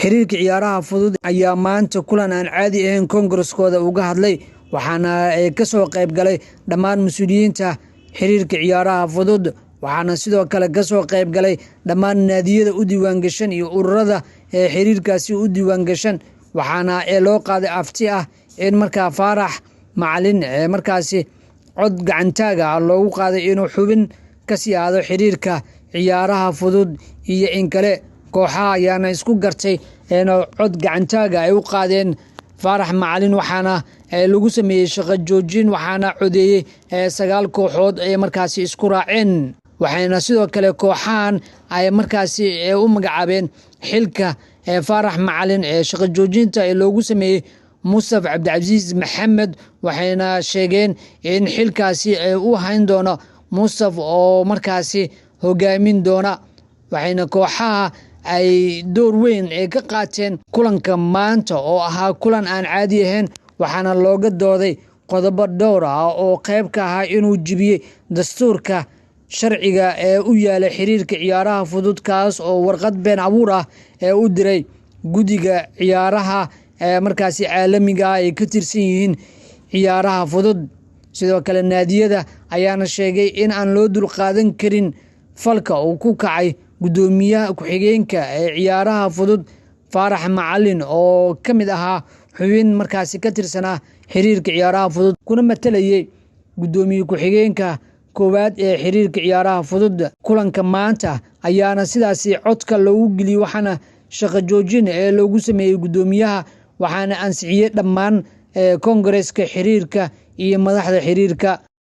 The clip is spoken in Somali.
xiriirka ciyaaraha fudud ayaa maanta kulan aan caadi ahayn Kongareskooda uga hadlay waxaana ay ka soo qayb galay dhammaan mas'uuliyiinta xiriirka ciyaaraha fudud waxaana sidoo kale ka soo qayb galay dhammaan naadiyada u diiwaan gashan iyo ururada ee xiriirkaasi u diiwaan gashan waxaana loo qaaday afti ah in markaa Faarax Macalin markaasi cod gacantaaga loogu qaaday inuu xubin ka sii aado xiriirka ciyaaraha fudud iyo in kale kooxaha ayaana isku gartay cod gacantaaga ay u qaadeen Faarax Macalin waxaana lagu sameeyay shaqo joojin waxaana codeeyay 9 kooxood ee markaasi isku raaceen waxayna sidoo kale kooxahan ay markaasi u magacaabeen xilka Faarax Macalin ee shaqo joojinta ee loogu sameeyay Mustafa Cabdicaziz Maxamed waxayna sheegeen in xilkaasi uu hayn doono Mustafa oo markaasi hogaamin doona waxayna kooxaha ay door weyn ka qaateen kulanka maanta oo ahaa kulan aan caadi ahayn waxaana looga dooday qodobo dhowr ah oo qayb ka ah inuu jibiyay dastuurka sharciga ee u yaala xiriirka ciyaaraha fudud kaas oo warqad been abuur ah u diray gudiga ciyaaraha markaasi caalamiga ah ay ka tirsan yihiin ciyaaraha fudud sidoo kale naadiyada ayaana sheegay in aan loo dul qaadan karin falka uu ku kacay gudoomiyaha ku-xigeenka ee ciyaaraha fudud Faarax Macalin oo kamid ahaa xubin markaasi ka tirsanaa xiriirka ciyaaraha fudud kuna matalayay gudoomiyaha ku-xigeenka koowaad ee xiriirka ciyaaraha fudud kulanka maanta ayaana sidaasi codka loogu geliyay waxaana shaqo joojin loogu sameeyay gudoomiyaha waxaana ansixiyay dhammaan Kongareska xiriirka iyo madaxda xiriirka